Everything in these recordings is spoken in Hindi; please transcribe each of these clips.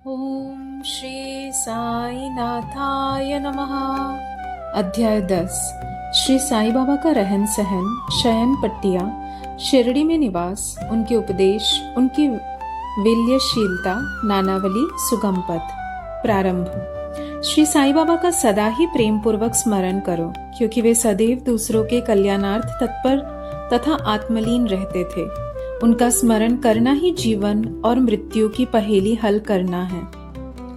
ओम श्री साई नाथाय नमः। अध्याय 10। श्री साई बाबा का रहन सहन, शयन पट्टिया, शिरडी में निवास, उनके उपदेश, उनकी विल्यशीलता, नानावली, सुगम पथ। प्रारंभ। श्री साई बाबा का सदा ही प्रेम पूर्वक स्मरण करो, क्योंकि वे सदैव दूसरों के कल्याणार्थ तत्पर तथा आत्मलीन रहते थे। उनका स्मरण करना ही जीवन और मृत्यु की पहेली हल करना है।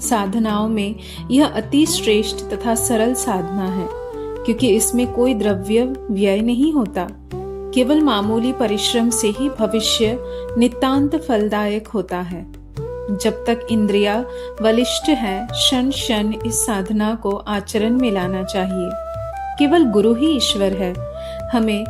साधनाओं में यह अति श्रेष्ठ तथा सरल साधना है, क्योंकि इसमें कोई द्रव्य व्यय नहीं होता। केवल मामूली परिश्रम से ही भविष्य नितांत फलदायक होता है। जब तक इंद्रिया बलिष्ठ है, क्षण क्षण इस साधना को आचरण में लाना चाहिए। केवल गुरु ही ईश्वर है। हमें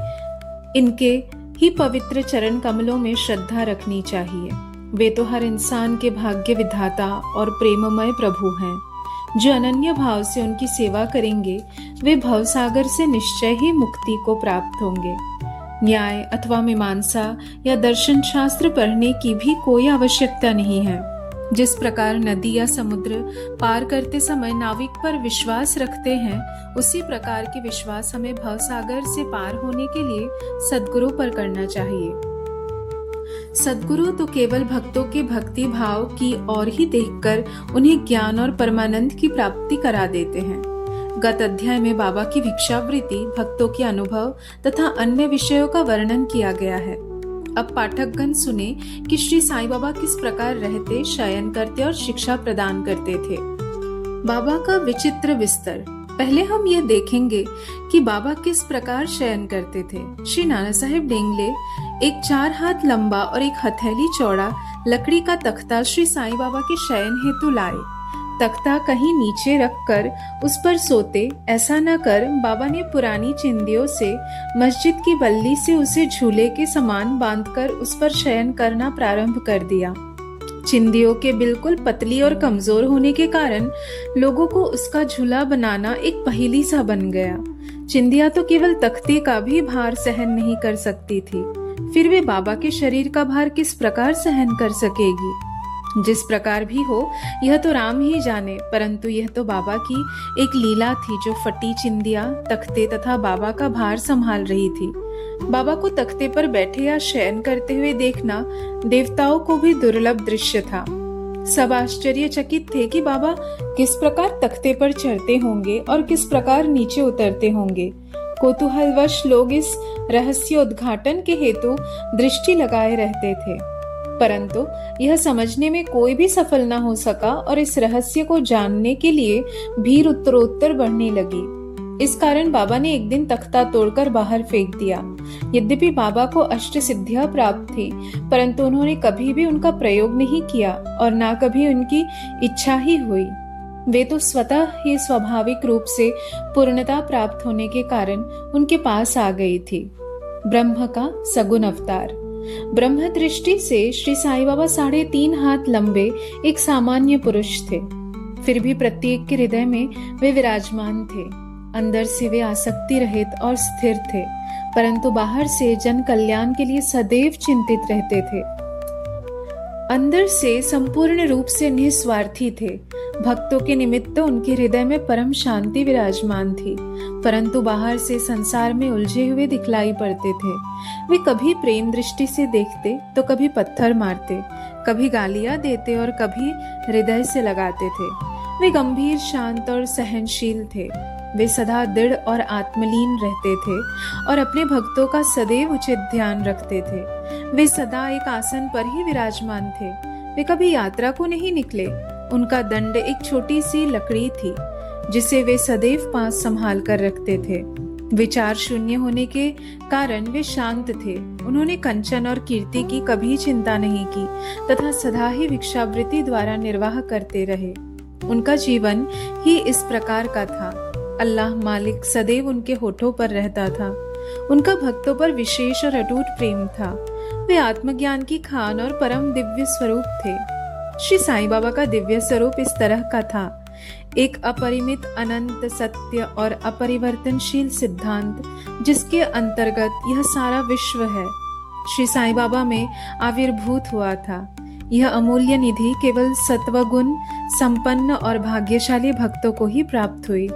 इनके ही पवित्र चरण कमलों में श्रद्धा रखनी चाहिए। वे तो हर इंसान के भाग्य विधाता और प्रेममय प्रभु हैं। जो अनन्य भाव से उनकी सेवा करेंगे, वे भवसागर से निश्चय ही मुक्ति को प्राप्त होंगे। न्याय अथवा मीमांसा या दर्शन शास्त्र पढ़ने की भी कोई आवश्यकता नहीं है। जिस प्रकार नदी या समुद्र पार करते समय नाविक पर विश्वास रखते हैं, उसी प्रकार के विश्वास हमें भवसागर से पार होने के लिए सद्गुरु पर करना चाहिए। सद्गुरु तो केवल भक्तों के भक्ति भाव की ओर ही देखकर उन्हें ज्ञान और परमानंद की प्राप्ति करा देते हैं। गत अध्याय में बाबा की भिक्षावृत्ति, भक्तों के अनुभव तथा अन्य विषयों का वर्णन किया गया है। अब पाठकगण सुने कि श्री साईं बाबा किस प्रकार रहते, शयन करते और शिक्षा प्रदान करते थे। बाबा का विचित्र विस्तर। पहले हम यह देखेंगे कि बाबा किस प्रकार शयन करते थे। श्री नाना साहेब डेंगले एक 4 हाथ लंबा और 1 हथेली चौड़ा लकड़ी का तख्ता श्री साईं बाबा के शयन हेतु लाए। तख्ता कहीं नीचे रखकर उस पर सोते, ऐसा न कर बाबा ने पुरानी चिंदियों से मस्जिद की बल्ली से उसे झूले के समान बांधकर उस पर शयन करना प्रारंभ कर दिया। चिंदियों के बिल्कुल पतली और कमजोर होने के कारण लोगों को उसका झूला बनाना एक पहेली सा बन गया। चिंदिया तो केवल तख्ते का भी भार सहन नहीं कर सकती थी, फिर वे बाबा के शरीर का भार किस प्रकार सहन कर सकेगी। जिस प्रकार भी हो, यह तो राम ही जाने, परंतु यह तो बाबा की एक लीला थी, जो फटी चिंदिया, तख्ते तथा बाबा का भार संभाल रही थी। बाबा को तख्ते पर बैठे या शयन करते हुए देखना देवताओं को भी दुर्लभ दृश्य था। सब आश्चर्यचकित थे कि बाबा किस प्रकार तख्ते पर चढ़ते होंगे और किस प्रकार नीचे उतरते होंगे। कौतूहलवश लोग इस रहस्य उद्घाटन के हेतु दृष्टि लगाए रहते थे, परंतु यह समझने में कोई भी सफल न हो सका और इस रहस्य को जानने के लिए भीड़ उत्तरोत्तर बढ़ने लगी। इस कारण बाबा ने एक दिन तख्ता तोड़कर बाहर फेंक दिया। यद्यपि बाबा को अष्ट सिद्धियां प्राप्त थी, परंतु उन्होंने कभी भी उनका प्रयोग नहीं किया और ना कभी उनकी इच्छा ही हुई। वे तो स्वतः ही स्वाभाविक रूप से पूर्णता प्राप्त होने के कारण उनके पास आ गई थी। ब्रह्म का सगुण अवतार। ब्रह्म दृष्टि से श्री साईं बाबा 3.5 हाथ लंबे एक सामान्य पुरुष थे। फिर भी प्रत्येक के हृदय में वे विराजमान थे। अंदर से वे आसक्ति रहित और स्थिर थे, परंतु बाहर से जन कल्याण के लिए सदैव चिंतित रहते थे। अंदर से संपूर्ण रूप से निस्वार्थी थे। भक्तों के निमित्त उनके हृदय में परम शांति विराजमान थी, परंतु बाहर से संसार में उलझे हुए दिखलाई पड़ते थे। वे कभी प्रेम दृष्टि से देखते तो कभी पत्थर मारते, कभी गालियां देते और कभी हृदय से लगाते थे। वे गंभीर, शांत और सहनशील थे। वे सदा दृढ़ और आत्मलीन रहते थे और अपने भक्तों का सदैव उचित ध्यान रखते थे। वे सदा एक आसन पर ही विराजमान थे। वे कभी यात्रा को नहीं निकले। उनका दंड एक छोटी सी लकड़ी थी, जिसे वे सदैव पास संभाल कर रखते थे। विचार शून्य होने के कारण वे शांत थे। उन्होंने कंचन और कीर्ति की कभी चिंता नहीं की तथा सदा ही भिक्षावृत्ति द्वारा निर्वाह करते रहे। उनका जीवन ही इस प्रकार का था। अल्लाह मालिक सदैव उनके होठों पर रहता था। उनका भक्तों पर विशेष और अटूट प्रेम था। वे आत्मज्ञान की खान और परम दिव्य स्वरूप थे। श्री साईं बाबा का दिव्य स्वरूप इस तरह का था। एक अपरिमित, अनंत, सत्य और अपरिवर्तनशील सिद्धांत, जिसके अंतर्गत यह सारा विश्व है, श्री साईं बाबा में आविर्भूत हुआ था। यह अमूल्य निधि केवल सत्वगुण संपन्न और भाग्यशाली भक्तों को ही प्राप्त हुई,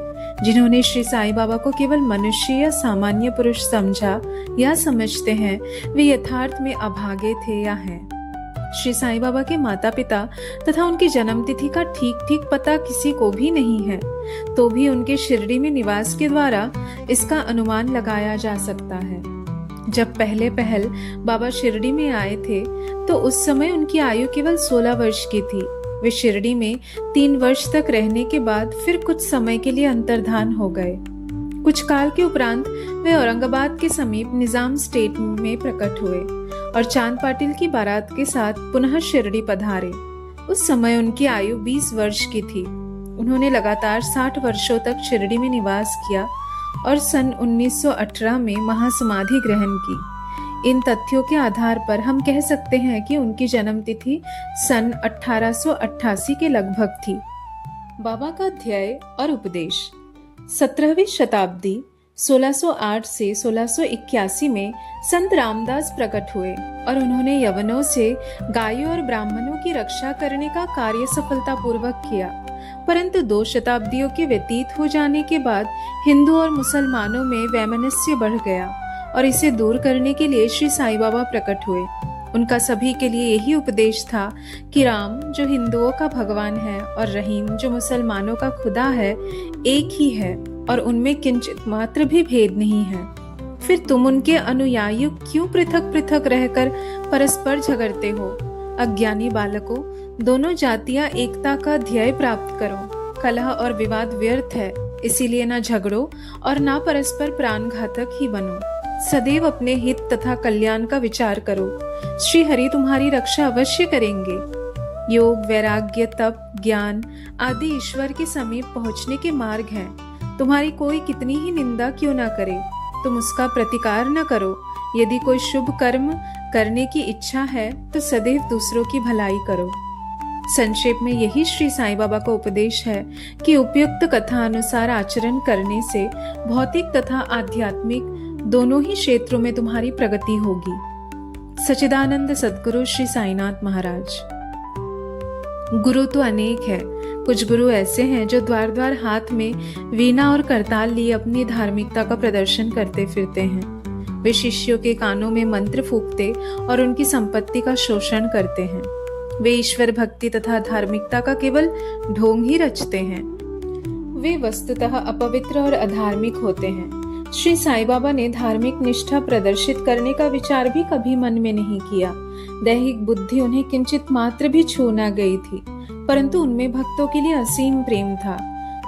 जिन्होंने श्री साईं बाबा को केवल मनुष्य या सामान्य पुरुष समझा या समझते हैं, वे यथार्थ में अभागे थे या हैं। श्री साईं बाबा के माता पिता तथा उनकी जन्म तिथि का ठीक ठीक पता किसी को भी नहीं है, तो भी उनके शिरडी में निवास के द्वारा इसका अनुमान लगाया जा सकता है। जब पहले पहल बाबा शिरडी में आए थे तो उस समय उनकी आयु केवल 16 वर्ष की थी। वे शिरडी में 3 वर्ष तक रहने के बाद फिर कुछ समय के लिए अंतर्धान हो गए। कुछ काल के उपरांत वे औरंगाबाद के समीप निजाम स्टेट में प्रकट हुए और चांद पाटिल की बारात के साथ पुनः शिरडी पधारे। उस समय उनकी आयु 20 वर्ष की थी। उन्होंने लगातार 60 वर्षों तक शिरडी में निवास किया और सन 1918 में महासमाधि ग्रहण की। इन तथ्यों के आधार पर हम कह सकते हैं कि उनकी जन्म तिथि सन 1888 के लगभग थी। बाबा का ध्येय और उपदेश। 17वीं शताब्दी 1608 से 1681 में संत रामदास प्रकट हुए और उन्होंने यवनों से गायों और ब्राह्मणों की रक्षा करने का कार्य सफलतापूर्वक किया। परंतु 2 शताब्दियों के व्यतीत हो जाने के बाद हिंदू और मुसलमानों में वैमनस्य बढ़ गया और इसे दूर करने के लिए श्री साईं बाबा प्रकट हुए। उनका सभी के लिए यही उपदेश था कि राम जो हिंदुओं का भगवान है और रहीम जो मुसलमानों का खुदा है, एक ही है और उनमें किंचित मात्र भी भेद नहीं है। फिर तुम उनके अनुयायी क्यों पृथक पृथक रहकर परस्पर झगड़ते हो? अज्ञानी बालकों, दोनों जातियां एकता का ध्येय प्राप्त करो। कलह और विवाद व्यर्थ है, इसीलिए ना झगड़ो और ना परस्पर प्राणघातक ही बनो। सदैव अपने हित तथा कल्याण का विचार करो। श्री हरि तुम्हारी रक्षा अवश्य करेंगे। योग, वैराग्य, तप, ज्ञान आदि ईश्वर के समीप पहुंचने के मार्ग हैं। तुम्हारी कोई कितनी ही निंदा क्यों ना करे, तुम उसका प्रतिकार न करो। यदि कोई शुभ कर्म करने की इच्छा है तो सदैव दूसरों की भलाई करो। संक्षेप में यही श्री साईं बाबा का उपदेश है कि उपयुक्त कथा अनुसार आचरण करने से भौतिक तथा आध्यात्मिक दोनों ही क्षेत्रों में तुम्हारी प्रगति होगी। सच्चिदानंद सद्गुरु श्री साईनाथ महाराज। गुरु तो अनेक है। कुछ गुरु ऐसे हैं जो द्वार द्वार हाथ में वीणा और करताल लिए अपनी धार्मिकता का प्रदर्शन करते फिरते हैं। वे शिष्यों के कानों में मंत्र फूंकते और उनकी संपत्ति का शोषण करते हैं। वे ईश्वर भक्ति तथा धार्मिकता का केवल ढोंग ही रचते हैं। वे वस्तुतः अपवित्र और अधार्मिक होते हैं। श्री साईं बाबा ने धार्मिक निष्ठा प्रदर्शित करने का विचार भी कभी मन में नहीं किया। दैहिक बुद्धि उन्हें किंचित मात्र भी छू न गई थी, परंतु उनमें भक्तों के लिए असीम प्रेम था।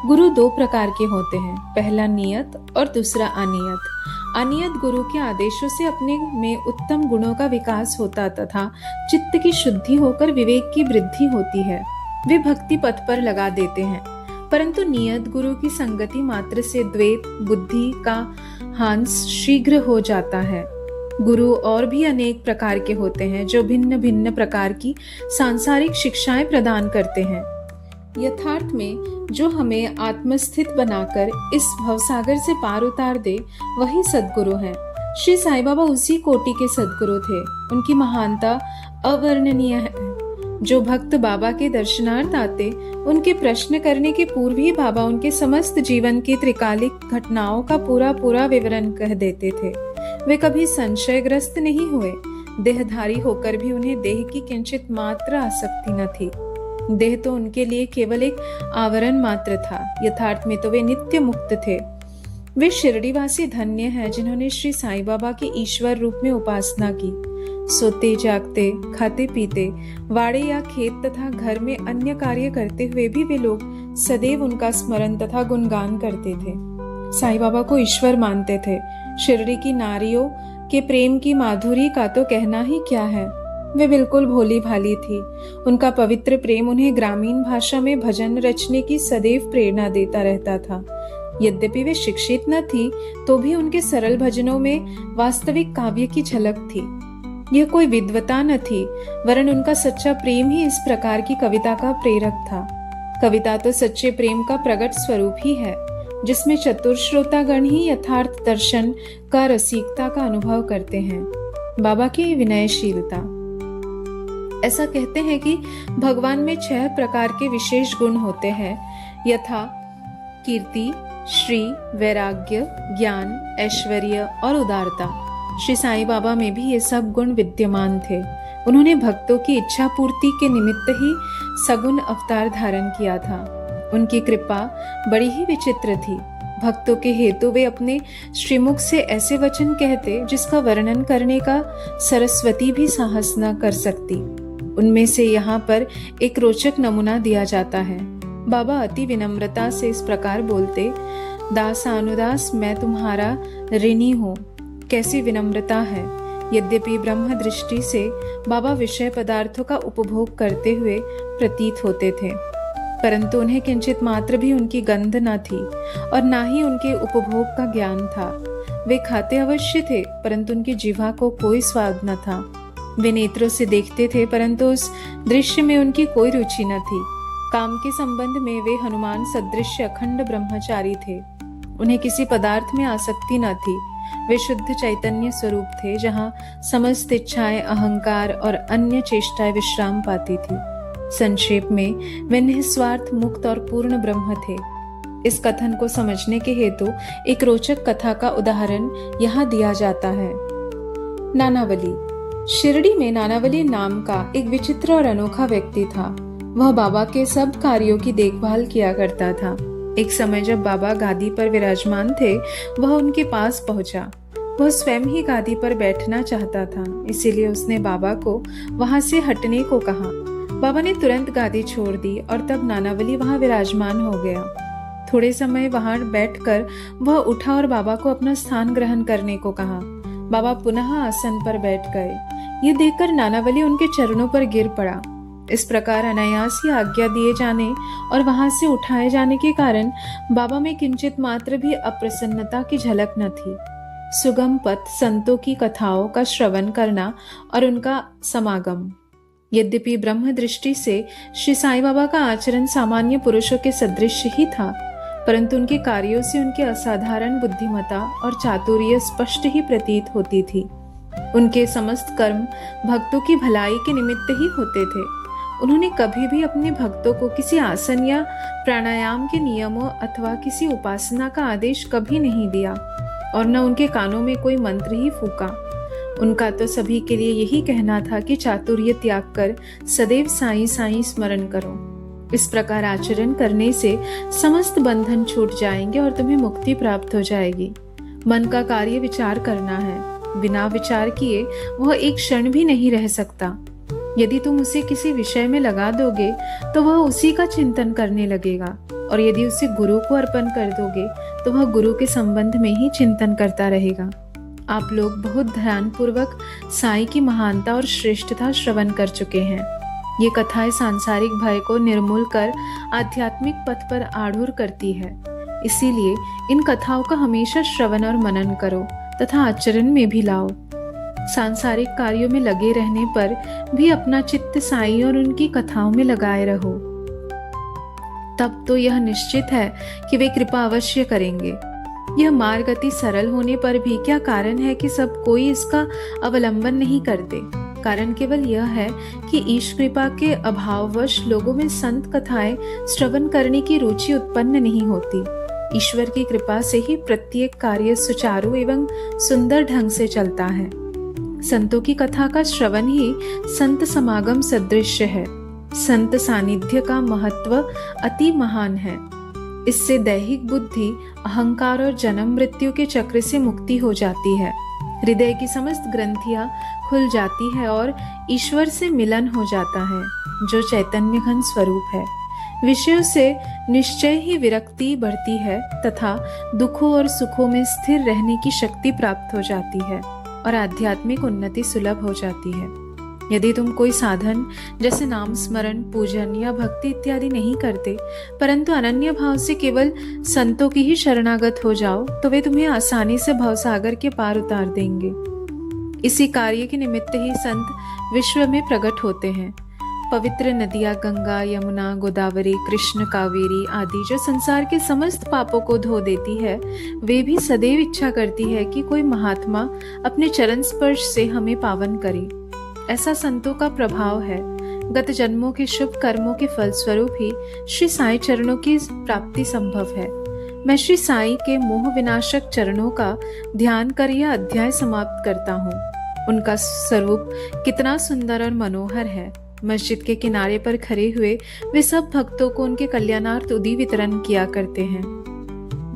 गुरु 2 प्रकार के होते हैं, पहला नियत और दूसरा अनियत। अनियत गुरु के आदेशों से अपने में उत्तम गुणों का विकास होता तथा चित्त की शुद्धि होकर विवेक की वृद्धि होती है। वे भक्ति पथ पर लगा देते हैं, परंतु नियत गुरु की संगति मात्र से द्वैत बुद्धि का हांस शीघ्र हो जाता है। गुरु और भी अनेक प्रकार के होते हैं जो भिन्न भिन्न प्रकार की सांसारिक शिक्षाएं प्रदान करते हैं। यथार्थ में जो हमें आत्मस्थित बनाकर इस भवसागर से पार उतार दे, वही सद्गुरु हैं। श्री साईं बाबा उसी कोटि के सद्गुरु थे। उनकी महानता अवर्णनीय है। जो भक्त बाबा के दर्शनार्थ आते, उनके प्रश्न करने के पूर्व ही बाबा उनके समस्त जीवन की त्रिकालिक घटनाओं का पूरा विवरण कह देते थे। वे कभी संशयग्रस्त नहीं हुए। देहधारी होकर भी उन्हें देह की किंचित मात्र आसक्ति न थी। देह तो उनके लिए केवल एक आवरण मात्र था। यथार्थ में तो वे नित्य मुक्त थे। वे शिरडीवासी धन्य हैं जिन्होंने श्री साईं बाबा की ईश्वर रूप में उपासना की। सोते जागते, खाते पीते, वाड़े या खेत तथा घर में अन्य कार्य करते हुए भी वे लोग सदैव उनका स्मरण तथा गुणगान करते थे। साईं बाबा को ईश्वर मानते थे। शिरडी की नारियों के प्रेम की माधुरी का तो कहना ही क्या है। वे बिल्कुल भोली भाली थी। उनका पवित्र प्रेम उन्हें ग्रामीण भाषा में भजन रचने की सदैव प्रेरणा देता रहता था। यद्यपि वे शिक्षित न थी, तो भी उनके सरल भजनों में वास्तविक काव्य की झलक थी। यह कोई विद्वता न थी, वरन उनका सच्चा प्रेम ही इस प्रकार की कविता का प्रेरक था। कविता तो सच्चे प्रेम का प्रकट स्वरूप ही है, जिसमें चतुर श्रोतागण ही यथार्थ दर्शन का रसिकता का अनुभव करते हैं। बाबा की विनयशीलता। ऐसा कहते हैं कि भगवान में 6 प्रकार के विशेष गुण होते हैं, यथा कीर्ति, श्री, वैराग्य, ज्ञान, ऐश्वर्य और उदारता। श्री साईं बाबा में भी ये सब गुण विद्यमान थे। उन्होंने भक्तों की इच्छा पूर्ति के निमित्त ही सगुण अवतार धारण किया था। उनकी कृपा बड़ी ही विचित्र थी। भक्तों के हेतु वे अपने श्रीमुख से ऐसे वचन कहते जिसका वर्णन करने का सरस्वती भी साहस न कर सकती। उनमें से यहाँ पर एक रोचक नमूना दिया जाता है। बाबा अति विनम्रता से इस प्रकार बोलते, दासानुदास मैं तुम्हारा ऋणी हूँ। कैसी विनम्रता है। यद्यपि ब्रह्म दृष्टि से बाबा विषय पदार्थों का उपभोग करते हुए प्रतीत होते थे, परंतु उन्हें किंचित मात्र भी उनकी गंध न थी और ना ही उनके उपभोग का ज्ञान था। वे खाते अवश्य थे, परंतु उनकी जिह्वा को कोई स्वाद न था। वे नेत्रों से देखते थे, परंतु उस दृश्य में उनकी कोई रुचि न थी। काम के संबंध में वे हनुमान सदृश अखंड ब्रह्मचारी थे। उन्हें किसी पदार्थ में आसक्ति न थी। वे शुद्ध चैतन्य स्वरूप थे, जहाँ समस्त इच्छाएं, अहंकार और अन्य चेष्टाएं विश्राम पाती थी। संक्षेप में वे निस्वार्थ, मुक्त और पूर्ण ब्रह्म थे। इस कथन को समझने के हेतु एक रोचक कथा का उदाहरण यहाँ दिया जाता है। नानावली। शिरडी में नानावली नाम का एक विचित्र और अनोखा व्यक्ति था। वह बाबा के सब कार्यों की देखभाल किया करता था। एक समय जब बाबा गादी पर विराजमान थे, वह उनके पास पहुंचा। वह स्वयं ही गादी पर बैठना चाहता था, इसीलिए उसने बाबा को वहां से हटने को कहा। बाबा ने तुरंत गादी छोड़ दी और तब नानावली वहां विराजमान हो गया। थोड़े समय वहां बैठकर वह उठा और बाबा को अपना स्थान ग्रहण करने को कहा। बाबा पुनः आसन पर बैठ गए। ये देखकर नानावली उनके चरणों पर गिर पड़ा। इस प्रकार अनायास ही आज्ञा दिए जाने और वहां से उठाए जाने के कारण बाबा में किंचित मात्र भी अप्रसन्नता की झलक न थी। सुगम पथ संतों की कथाओं का श्रवण करना और उनका समागम। यद्यपि ब्रह्म दृष्टि से श्री साईं बाबा का आचरण सामान्य पुरुषों के सदृश ही था, परंतु उनके कार्यों से उनकी असाधारण बुद्धिमत्ता और चातुर्य स्पष्ट ही प्रतीत होती थी। उनके समस्त कर्म भक्तों की भलाई के निमित्त ही होते थे। उन्होंने कभी भी अपने भक्तों को किसी आसन या प्राणायाम के नियमों अथवा किसी उपासना का आदेश कभी नहीं दिया और न उनके कानों में कोई मंत्र ही फूका। उनका तो सभी के लिए यही कहना था कि चातुर्य त्याग कर सदैव साईं साईं स्मरण करो। इस प्रकार आचरण करने से समस्त बंधन छूट जाएंगे और तुम्हें मुक्ति प्राप्त हो जाएगी। मन का कार्य विचार करना है। बिना विचार किए वह एक क्षण भी नहीं रह सकता। यदि तुम उसे किसी विषय में लगा दोगे तो वह उसी का चिंतन करने लगेगा, और यदि उसे गुरु को अर्पण कर दोगे तो वह गुरु के संबंध में ही चिंतन करता रहेगा। आप लोग बहुत ध्यानपूर्वक साईं की महानता और श्रेष्ठता श्रवण कर चुके हैं। ये कथाएं सांसारिक भय को निर्मूल कर आध्यात्मिक पथ पर आरूढ़ करती है। इसीलिए इन कथाओं का हमेशा श्रवण और मनन करो तथा आचरण में भी लाओ। सांसारिक कार्यों में लगे रहने पर भी अपना चित्त साईं और उनकी कथाओं में लगाए रहो। तब तो यह निश्चित है कि वे कृपा अवश्य करेंगे। यह मार्ग अति सरल होने पर भी क्या कारण है कि सब कोई इसका अवलंबन नहीं करते। कारण केवल यह है कि ईश कृपा के अभाववश लोगों में संत कथाएं श्रवण करने की रुचि उत्पन्न नहीं होती। ईश्वर की कृपा से ही प्रत्येक कार्य सुचारू एवं सुंदर ढंग से चलता है। संतों की कथा का श्रवण ही संत समागम सदृश है। संत सानिध्य का महत्व अति महान है। इससे दैहिक बुद्धि, अहंकार और जन्म मृत्यु के चक्र से मुक्ति हो जाती है। हृदय की समस्त ग्रंथियां खुल जाती है और ईश्वर से मिलन हो जाता है, जो चैतन्य घन स्वरूप है। विषयों से निश्चय ही विरक्ति बढ़ती है तथा दुखों और सुखों में स्थिर रहने की शक्ति प्राप्त हो जाती है और आध्यात्मिक उन्नति सुलभ हो जाती है। यदि तुम कोई साधन जैसे नाम स्मरण, पूजन या भक्ति इत्यादि नहीं करते, परंतु अनन्य भाव से केवल संतों की ही शरणागत हो जाओ, तो वे तुम्हें आसानी से भवसागर के पार उतार देंगे। इसी कार्य के निमित्त ही संत विश्व में प्रकट होते हैं। पवित्र नदियां गंगा, यमुना, गोदावरी, कृष्ण, कावेरी आदि जो संसार के समस्त पापों को धो देती है, वे भी सदैव इच्छा करती है कि कोई महात्मा अपने चरण स्पर्श से हमें पावन करे। ऐसा संतों का प्रभाव है। गत जन्मों के शुभ कर्मों के फलस्वरूप ही श्री साई चरणों की प्राप्ति संभव है। मैं श्री साई के मोह विनाशक चरणों का ध्यान कर यह अध्याय समाप्त करता हूँ। उनका स्वरूप कितना सुंदर और मनोहर है। मस्जिद के किनारे पर खड़े हुए वे सब भक्तों को उनके कल्याणार्थ उदी वितरण किया करते हैं,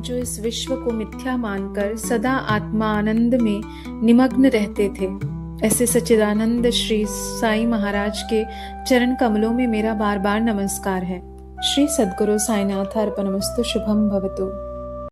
जो इस विश्व को मिथ्या मानकर सदा आत्मा आनंद में निमग्न रहते थे। ऐसे सच्चिदानंद श्री साई महाराज के चरण कमलों में मेरा बार बार नमस्कार है। श्री सद्गुरु साईनाथ अर्पणमस्तु। शुभम भवतु।